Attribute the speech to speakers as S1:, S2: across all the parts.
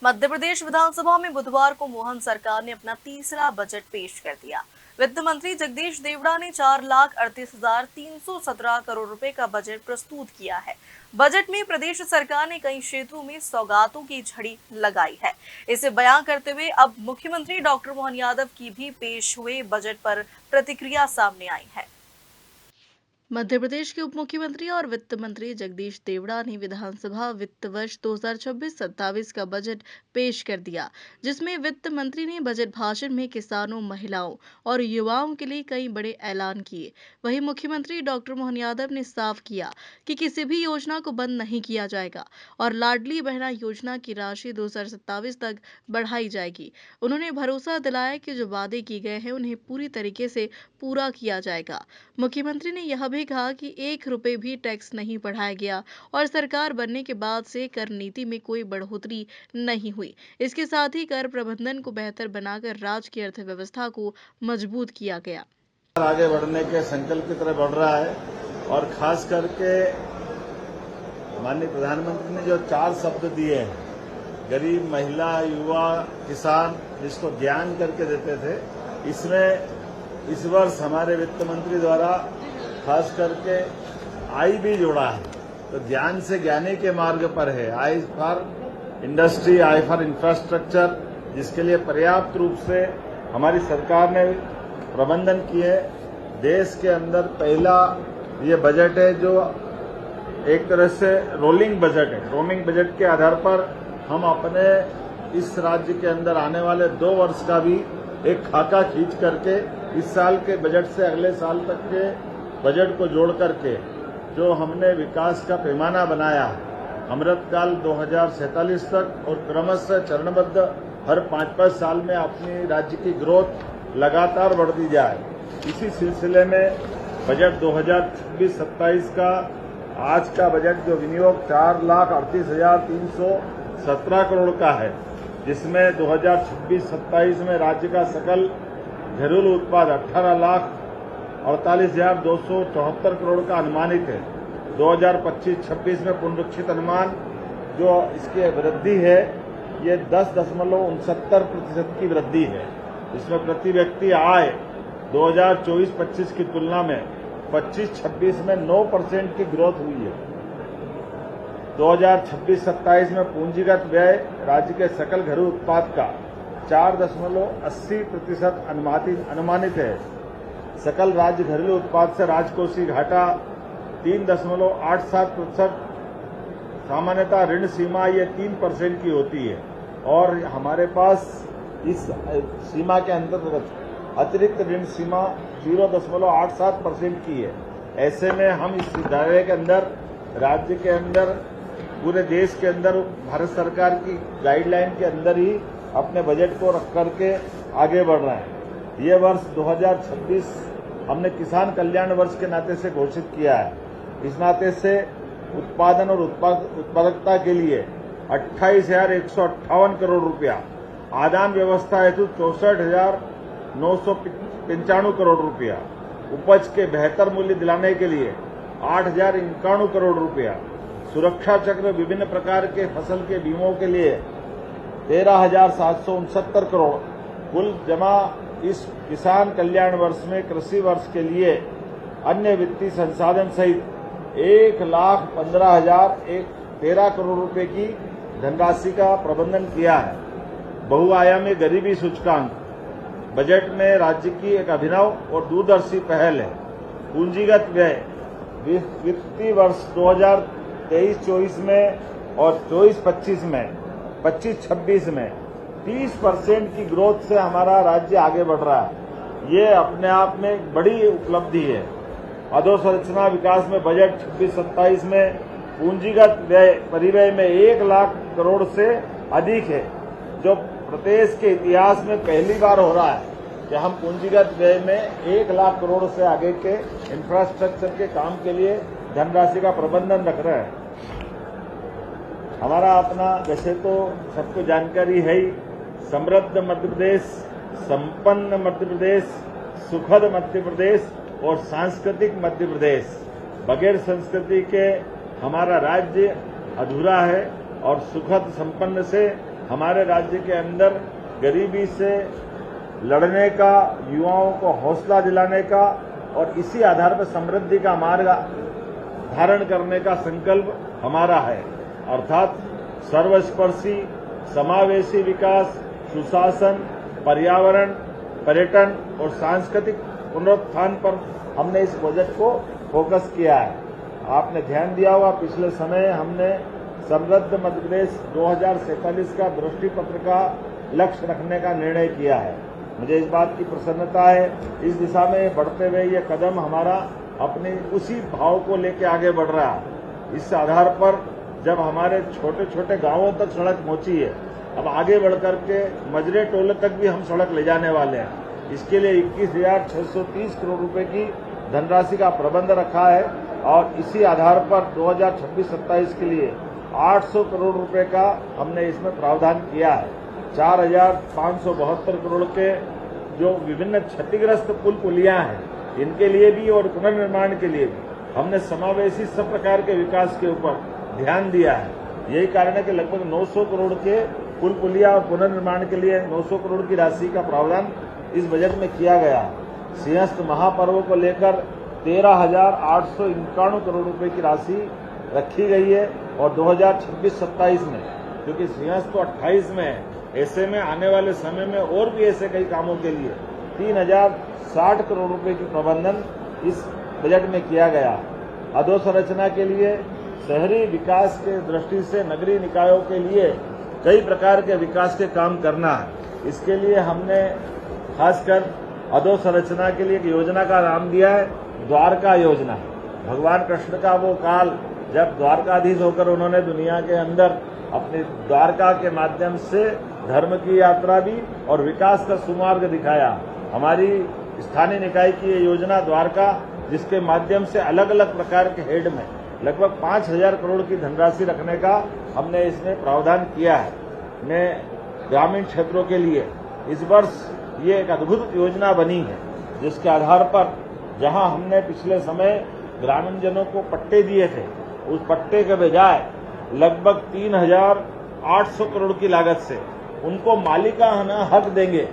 S1: मध्य प्रदेश विधानसभा में बुधवार को मोहन सरकार ने अपना तीसरा बजट पेश कर दिया। वित्त मंत्री जगदीश देवड़ा ने 4,38,317 करोड़ रुपए का बजट प्रस्तुत किया है। बजट में प्रदेश सरकार ने कई क्षेत्रों में सौगातों की झड़ी लगाई है। इसे बयां करते हुए अब मुख्यमंत्री डॉक्टर मोहन यादव की भी पेश हुए बजट पर प्रतिक्रिया सामने आई है। मध्य प्रदेश के उप मुख्यमंत्री और वित्त मंत्री जगदीश देवड़ा ने विधानसभा वित्त वर्ष 2026-27 का बजट पेश कर दिया, जिसमें वित्त मंत्री ने बजट भाषण में किसानों, महिलाओं और युवाओं के लिए कई बड़े ऐलान किए। वहीं मुख्यमंत्री डॉक्टर मोहन यादव ने साफ किया कि किसी भी योजना को बंद नहीं किया जाएगा और लाडली बहना योजना की राशि 2027 तक बढ़ाई जाएगी। उन्होंने भरोसा दिलाया कि जो वादे किए गए हैं उन्हें पूरी तरीके से पूरा किया जाएगा। मुख्यमंत्री ने यह भी कहा कि 1 रुपए भी टैक्स नहीं बढ़ाया गया और सरकार बनने के बाद से कर नीति में कोई बढ़ोतरी नहीं हुई। इसके साथ ही कर प्रबंधन को बेहतर बनाकर राज्य की अर्थव्यवस्था को मजबूत किया गया।
S2: आगे बढ़ने के संकल्प की तरफ बढ़ रहा है और खास करके माननीय प्रधानमंत्री ने जो 4 शब्द दिए हैं, गरीब, महिला, युवा, किसान, जिसको ज्ञान करके देते थे, इसमें इस वर्ष हमारे वित्त मंत्री द्वारा खास करके आई भी जोड़ा है। तो ज्ञान से ज्ञानी के मार्ग पर है। I for industry, I for infrastructure, जिसके लिए पर्याप्त रूप से हमारी सरकार ने प्रबंधन किए। देश के अंदर पहला ये बजट है जो एक तरह से रोलिंग बजट है। रोलिंग बजट के आधार पर हम अपने इस राज्य के अंदर आने वाले 2 वर्ष का भी एक खाका खींच करके इस साल के बजट से अगले साल तक के बजट को जोड़ करके जो हमने विकास का पैमाना बनाया, अमृतकाल 2047 तक और क्रमशः चरणबद्ध हर 5-5 साल में अपनी राज्य की ग्रोथ लगातार बढ़ती जाए। इसी सिलसिले में बजट 2026-27 का आज का बजट जो विनियोग 4,38,317 करोड़ का है, जिसमें 2026-27 में राज्य का सकल घरेलू उत्पाद 18,48,274 करोड़ का अनुमानित है। 2025-26 में पुनरीक्षित अनुमान जो इसकी वृद्धि है ये 10.69% की वृद्धि है। इसमें प्रति व्यक्ति आय 2024-25 की तुलना में 25-26 में 9% की ग्रोथ हुई है। 2026-27 में पूंजीगत व्यय राज्य के सकल घरेलू उत्पाद का 4.80% अनुमानित है। सकल राज्य घरेलू उत्पाद से राजकोषीय घाटा 3.87%। सामान्यतः ऋण सीमा ये 3% की होती है और हमारे पास इस सीमा के अंतर्गत अतिरिक्त ऋण सीमा 0.87% की है। ऐसे में हम इस दायरे के अंदर राज्य के अंदर पूरे देश के अंदर भारत सरकार की गाइडलाइन के अंदर ही अपने बजट को रख करके आगे बढ़ रहे हैं। ये वर्ष 2026 हमने किसान कल्याण वर्ष के नाते से घोषित किया है। इस नाते से उत्पादन और उत्पादकता के लिए 28,158 करोड़ रुपया, आदान व्यवस्था हेतु 64,995 करोड़ रुपया, उपज के बेहतर मूल्य दिलाने के लिए 8,091 करोड़ रुपया, सुरक्षा चक्र विभिन्न प्रकार के फसल के बीमों के लिए 13,769 करोड़, कुल जमा इस किसान कल्याण वर्ष में कृषि वर्ष के लिए अन्य वित्तीय संसाधन सहित 1,15,013 करोड़ रुपए की धनराशि का प्रबंधन किया है। बहुआयामी गरीबी सूचकांक बजट में राज्य की एक अभिनव और दूरदर्शी पहल है। पूंजीगत व्यय वित्तीय वर्ष 2023-24 में और 24-25 में 25-26 में 30% की ग्रोथ से हमारा राज्य आगे बढ़ रहा है। ये अपने आप में एक बड़ी उपलब्धि है। अधोसंरचना विकास में बजट 26-27 में पूंजीगत व्यय परिव्यय में 1 लाख करोड़ से अधिक है, जो प्रदेश के इतिहास में पहली बार हो रहा है कि हम पूंजीगत व्यय में 1 लाख करोड़ से आगे के इंफ्रास्ट्रक्चर के काम के लिए धनराशि का प्रबंधन रख रहे हैं। हमारा अपना वैसे तो सबको जानकारी है ही, समृद्ध मध्य प्रदेश, संपन्न मध्य प्रदेश, सुखद मध्य प्रदेश और सांस्कृतिक मध्य प्रदेश। बगैर संस्कृति के हमारा राज्य अधूरा है और सुखद संपन्न से हमारे राज्य के अंदर गरीबी से लड़ने का, युवाओं को हौसला दिलाने का और इसी आधार पर समृद्धि का मार्ग धारण करने का संकल्प हमारा है। अर्थात सर्वस्पर्शी, समावेशी विकास, सुशासन, पर्यावरण, पर्यटन और सांस्कृतिक पुनरुत्थान पर हमने इस बजट को फोकस किया है। आपने ध्यान दिया होगा, पिछले समय हमने समृद्ध मध्य प्रदेश 2047 का दृष्टि पत्र का लक्ष्य रखने का निर्णय किया है। मुझे इस बात की प्रसन्नता है, इस दिशा में बढ़ते हुए ये कदम हमारा अपने उसी भाव को लेकर आगे बढ़ रहा है। इस आधार पर जब हमारे छोटे छोटे गांवों तक सड़क पहुंची है, अब आगे बढ़कर के मजरे टोले तक भी हम सड़क ले जाने वाले हैं। इसके लिए 21,630 करोड़ रुपए की धनराशि का प्रबंध रखा है और इसी आधार पर 2026-27 के लिए 800 करोड़ रुपए का हमने इसमें प्रावधान किया है। 4,572 करोड़ के जो विभिन्न क्षतिग्रस्त पुल पुलियां हैं, इनके लिए भी और पुनर्निर्माण के लिए भी हमने समावेशी सब प्रकार के विकास के ऊपर ध्यान दिया है। यही कारण है कि लगभग 900 करोड़ के पुल पुलिया और पुनर्निर्माण के लिए 900 करोड़ की राशि का प्रावधान इस बजट में किया गया है। सिंहस्थ महापर्व को लेकर 13,891 करोड़ रुपए की राशि रखी गई है और 2026-27 में, क्योंकि सिंहस्थ तो 28 में है, ऐसे में आने वाले समय में और भी ऐसे कई कामों के लिए 3,060 करोड़ रुपए की प्रबंधन इस बजट में किया गया। अधोसंरचना के लिए, शहरी विकास के दृष्टि से नगरीय निकायों के लिए कई प्रकार के विकास के काम करना है। इसके लिए हमने खासकर अधोसंरचना के लिए एक योजना का नाम दिया है द्वारका योजना। भगवान कृष्ण का वो काल जब द्वारकाधीश होकर उन्होंने दुनिया के अंदर अपनी द्वारका के माध्यम से धर्म की यात्रा भी और विकास का सुमार्ग दिखाया। हमारी स्थानीय निकाय की ये योजना द्वारका, जिसके माध्यम से अलग अलग प्रकार के हेड में लगभग 5,000 करोड़ की धनराशि रखने का हमने इसमें प्रावधान किया है। मैं ग्रामीण क्षेत्रों के लिए इस वर्ष ये एक अद्भुत योजना बनी है, जिसके आधार पर जहां हमने पिछले समय ग्रामीण जनों को पट्टे दिए थे, उस पट्टे के बजाय लगभग 3,800 करोड़ की लागत से उनको मालिकाना हक देंगे।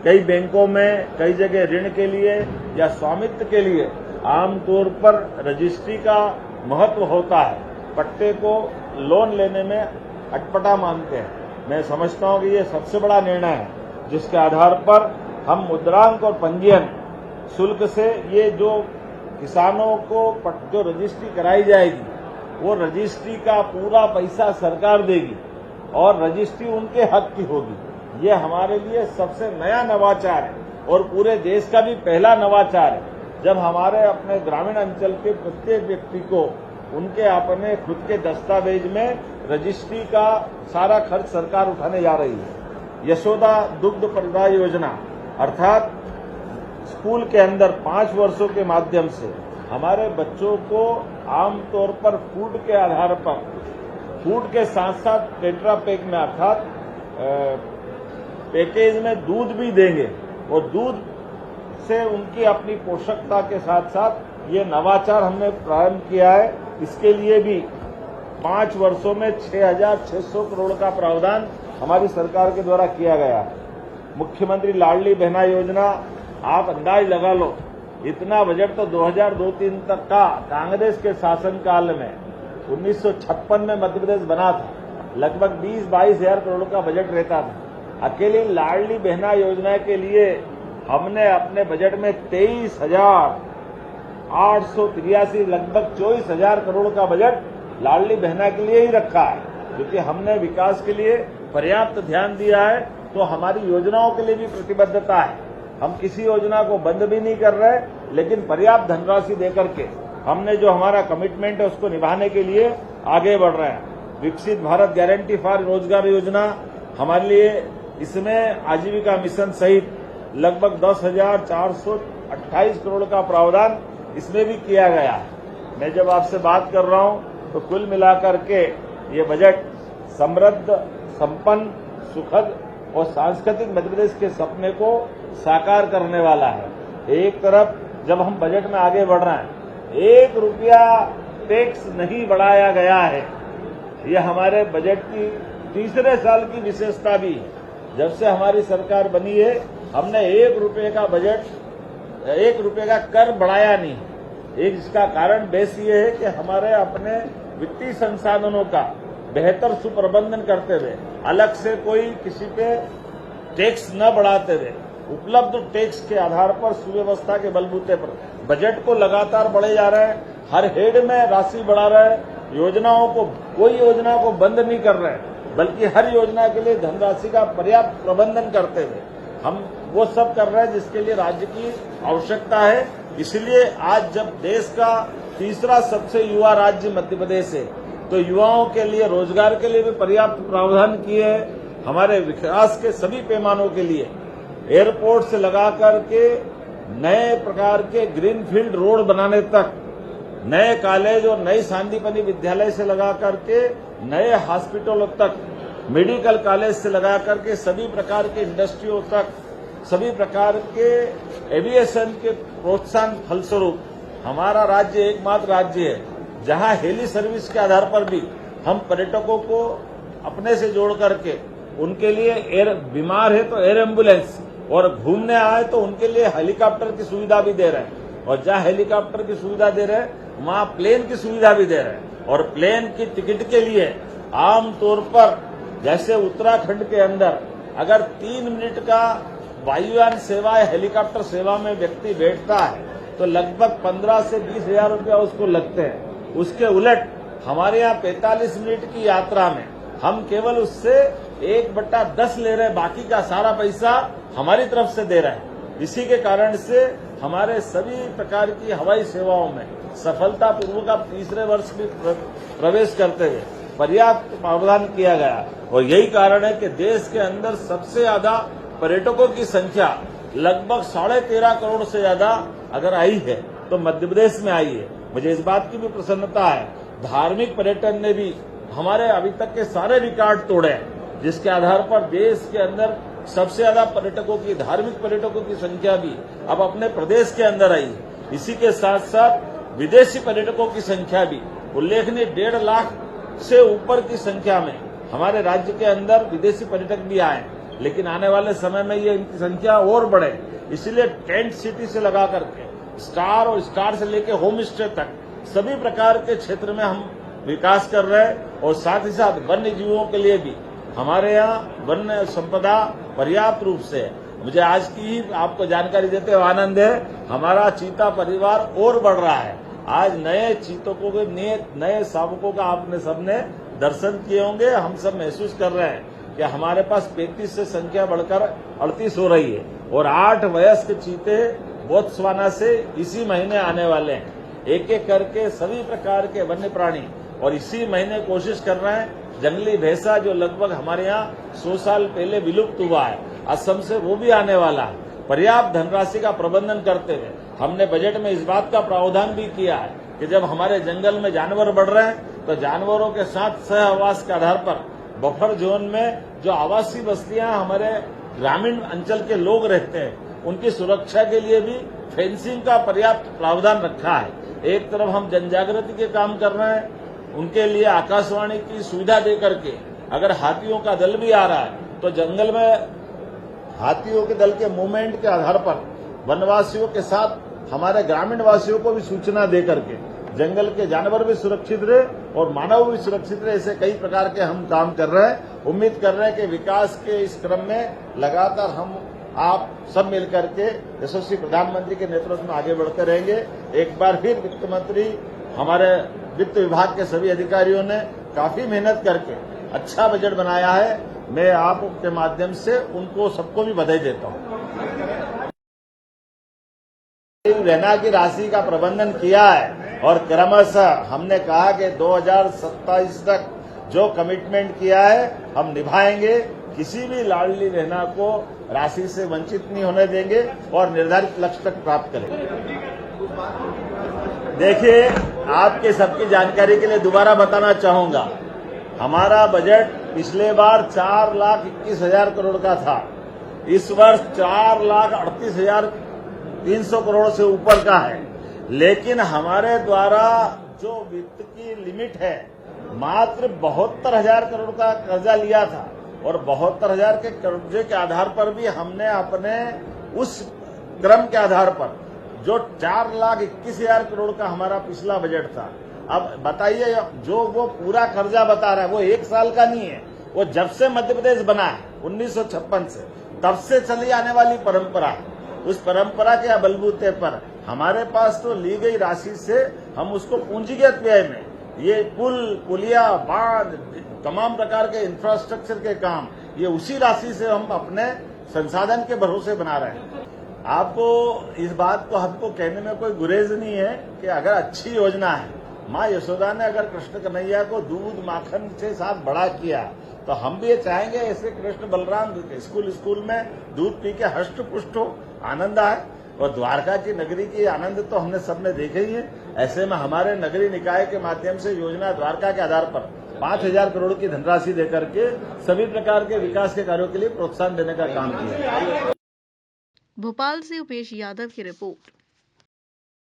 S2: कई बैंकों में कई जगह ऋण के लिए या स्वामित्व के लिए आमतौर पर रजिस्ट्री का महत्व होता है, पट्टे को लोन लेने में अटपटा मानते हैं। मैं समझता हूं कि ये सबसे बड़ा निर्णय है, जिसके आधार पर हम मुद्रांक और पंजीयन शुल्क से ये जो किसानों को जो रजिस्ट्री कराई जाएगी, वो रजिस्ट्री का पूरा पैसा सरकार देगी और रजिस्ट्री उनके हक की होगी। ये हमारे लिए सबसे नया नवाचार है और पूरे देश का भी पहला नवाचार है, जब हमारे अपने ग्रामीण अंचल के प्रत्येक व्यक्ति को उनके अपने खुद के दस्तावेज में रजिस्ट्री का सारा खर्च सरकार उठाने जा रही है। यशोदा दुग्ध प्रदाय योजना, अर्थात स्कूल के अंदर 5 वर्षों के माध्यम से हमारे बच्चों को आमतौर पर फूड के आधार पर, फूड के साथ साथ टेट्रा पैक में अर्थात पैकेज में दूध भी देंगे और दूध से उनकी अपनी पोषकता के साथ साथ ये नवाचार हमने प्रारंभ किया है। इसके लिए भी 5 वर्षों में 6,600 करोड़ का प्रावधान हमारी सरकार के द्वारा किया गया है। मुख्यमंत्री लाडली बहना योजना, आप अंदाज लगा लो, इतना बजट तो 2002-03 तक का कांग्रेस के शासनकाल में 1956 में मध्य प्रदेश बना था। लगभग 20-22 हजार करोड़ का बजट रहता था। अकेली लाडली बहना योजना के लिए हमने अपने बजट में 23,883 लगभग 24,000 करोड़ का बजट लाडली बहना के लिए ही रखा है, क्योंकि हमने विकास के लिए पर्याप्त ध्यान दिया है। तो हमारी योजनाओं के लिए भी प्रतिबद्धता है, हम किसी योजना को बंद भी नहीं कर रहे, लेकिन पर्याप्त धनराशि देकर के हमने जो हमारा कमिटमेंट है उसको निभाने के लिए आगे बढ़ रहे हैं। विकसित भारत गारंटी फॉर रोजगार योजना हमारे लिए, इसमें आजीविका मिशन सहित लगभग 10,428 करोड़ का प्रावधान इसमें भी किया गया है। मैं जब आपसे बात कर रहा हूं तो कुल मिलाकर के ये बजट समृद्ध, संपन्न, सुखद और सांस्कृतिक मध्य प्रदेश के सपने को साकार करने वाला है। एक तरफ जब हम बजट में आगे बढ़ रहे हैं, 1 रुपया टैक्स नहीं बढ़ाया गया है। ये हमारे बजट की तीसरे साल की विशेषता भी है। जब से हमारी सरकार बनी है हमने 1 रुपए का बजट 1 रुपए का कर बढ़ाया नहीं। एक इसका कारण बेस ये है कि हमारे अपने वित्तीय संसाधनों का बेहतर सुप्रबंधन करते हुए अलग से कोई किसी पे टैक्स न बढ़ाते हुए उपलब्ध टैक्स के आधार पर सुव्यवस्था के बलबूते पर बजट को लगातार बढ़े जा रहे हैं। हर हेड में राशि बढ़ा रहे हैं। कोई योजना को बंद नहीं कर रहे हैं, बल्कि हर योजना के लिए धनराशि का पर्याप्त प्रबंधन करते हुए हम वो सब कर रहे हैं जिसके लिए राज्य की आवश्यकता है। इसलिए आज जब देश का तीसरा सबसे युवा राज्य मध्य प्रदेश है तो युवाओं के लिए रोजगार के लिए भी पर्याप्त प्रावधान किए हैं। हमारे विकास के सभी पैमानों के लिए एयरपोर्ट से लगा करके नए प्रकार के ग्रीनफील्ड रोड बनाने तक, नए कॉलेज और नई सांदीपनि विद्यालय से लगा करके नए हॉस्पिटलों तक, मेडिकल कॉलेज से लगा करके सभी प्रकार के इंडस्ट्रियों तक, सभी प्रकार के एविएशन के प्रोत्साहन फलस्वरूप हमारा राज्य एकमात्र राज्य है जहां हेली सर्विस के आधार पर भी हम पर्यटकों को अपने से जोड़ करके उनके लिए बीमार है तो एयर एम्बुलेंस और घूमने आए तो उनके लिए हेलीकॉप्टर की सुविधा भी दे रहे हैं। और जहां हेलीकॉप्टर की सुविधा दे रहे हैं वहां प्लेन की सुविधा भी दे रहे हैं। और प्लेन की टिकट के लिए आमतौर पर जैसे उत्तराखंड के अंदर अगर 3 मिनट का वायुयान सेवा या हेलीकॉप्टर सेवा में व्यक्ति बैठता है तो लगभग 15 से 20 हजार रुपया उसको लगते हैं। उसके उलट हमारे यहाँ 45 मिनट की यात्रा में हम केवल उससे 1/10 ले रहे हैं, बाकी का सारा पैसा हमारी तरफ से दे रहे हैं। इसी के कारण से हमारे सभी प्रकार की हवाई सेवाओं में सफलतापूर्वक अब तीसरे वर्ष में प्रवेश करते हुए पर्याप्त प्रावधान किया गया। और यही कारण है कि देश के अंदर सबसे ज्यादा पर्यटकों की संख्या लगभग 13.5 करोड़ से ज्यादा अगर आई है तो मध्य प्रदेश में आई है। मुझे इस बात की भी प्रसन्नता है, धार्मिक पर्यटन ने भी हमारे अभी तक के सारे रिकॉर्ड तोड़े हैं, जिसके आधार पर देश के अंदर सबसे ज्यादा पर्यटकों की, धार्मिक पर्यटकों की संख्या भी अब अपने प्रदेश के अंदर आई है। इसी के साथ साथ विदेशी पर्यटकों की संख्या भी उल्लेखनीय 1.5 लाख से ऊपर की संख्या में हमारे राज्य के अंदर विदेशी पर्यटक भी आए। लेकिन आने वाले समय में ये इनकी संख्या और बढ़े, इसलिए टेंट सिटी से लगा करके स्टार और स्टार से लेके होम स्टे तक सभी प्रकार के क्षेत्र में हम विकास कर रहे हैं। और साथ ही साथ वन्य जीवों के लिए भी हमारे यहाँ वन्य संपदा पर्याप्त रूप से है। मुझे आज की ही आपको जानकारी देते हुए आनंद है, हमारा चीता परिवार और बढ़ रहा है। आज नए चीतकों के नए शावकों का आपने सबने दर्शन किए होंगे। हम सब महसूस कर रहे हैं कि हमारे पास 35 से संख्या बढ़कर 38 हो रही है और 8 वयस्क चीते बोत्सवाना से इसी महीने आने वाले हैं। एक एक करके सभी प्रकार के वन्य प्राणी, और इसी महीने कोशिश कर रहे हैं जंगली भैंसा जो लगभग हमारे यहाँ 100 साल पहले विलुप्त हुआ है, असम से वो भी आने वाला है। पर्याप्त धनराशि का प्रबंधन करते हुए हमने बजट में इस बात का प्रावधान भी किया है कि जब हमारे जंगल में जानवर बढ़ रहे हैं तो जानवरों के साथ सहवास के आधार पर बफर जोन में जो आवासीय बस्तियां हमारे ग्रामीण अंचल के लोग रहते हैं उनकी सुरक्षा के लिए भी फेंसिंग का पर्याप्त प्रावधान रखा है। एक तरफ हम जनजागृति के काम कर रहे हैं, उनके लिए आकाशवाणी की सुविधा दे करके अगर हाथियों का दल भी आ रहा है तो जंगल में हाथियों के दल के मूवमेंट के आधार पर वनवासियों के साथ हमारे ग्रामीण वासियों को भी सूचना दे करके जंगल के जानवर भी सुरक्षित रहे और मानव भी सुरक्षित रहे। ऐसे कई प्रकार के हम काम कर रहे हैं। उम्मीद कर रहे हैं कि विकास के इस क्रम में लगातार हम आप सब मिलकर के यशस्वी प्रधानमंत्री के नेतृत्व में आगे बढ़ते रहेंगे। एक बार फिर वित्त मंत्री, हमारे वित्त विभाग के सभी अधिकारियों ने काफी मेहनत करके अच्छा बजट बनाया है। मैं आपके माध्यम से उनको सबको भी बधाई देता हूं। रहना की राशि का प्रबंधन किया है और क्रमशः हमने कहा कि 2027 तक जो कमिटमेंट किया है हम निभाएंगे। किसी भी लाडली रहना को राशि से वंचित नहीं होने देंगे और निर्धारित लक्ष्य तक प्राप्त करेंगे। देखिए, आपके सबकी जानकारी के लिए दोबारा बताना चाहूंगा, हमारा बजट पिछले बार 4,21,000 करोड़ का था। इस वर्ष 4,38,300 करोड़ से ऊपर का है। लेकिन हमारे द्वारा जो वित्त की लिमिट है मात्र 72,000 करोड़ का कर्जा लिया था और 72,000 के कर्जे के आधार पर भी हमने अपने उस क्रम के आधार पर जो 4,21,000 करोड़ का हमारा पिछला बजट था, अब बताइए जो वो पूरा कर्जा बता रहा है वो 1 साल का नहीं है, वो जब से मध्य प्रदेश बना है 1956 से तब से चली आने वाली परंपरा है। उस परंपरा के बलबूते पर हमारे पास तो ली गई राशि से हम उसको पूंजीगत व्यय में ये पुल पुलिया बांध तमाम प्रकार के इंफ्रास्ट्रक्चर के काम ये उसी राशि से हम अपने संसाधन के भरोसे बना रहे हैं। आपको इस बात को हमको कहने में कोई गुरेज नहीं है कि अगर अच्छी योजना है, माँ यशोदा ने अगर कृष्ण कन्हैया को दूध माखन से साथ बड़ा किया तो हम भी ये चाहेंगे ऐसे कृष्ण बलराम स्कूल में दूध पी के हष्ट पुष्ट हो, आनंद आए। और द्वारका की नगरी की आनंद तो हमने सबने देखे ही है। ऐसे में हमारे नगरीय निकाय के माध्यम से योजना द्वारका के आधार पर 5,000 करोड़ की धनराशि देकर के सभी प्रकार के विकास के कार्यों के लिए प्रोत्साहन देने का काम किया।
S1: भोपाल से उपेश यादव की रिपोर्ट।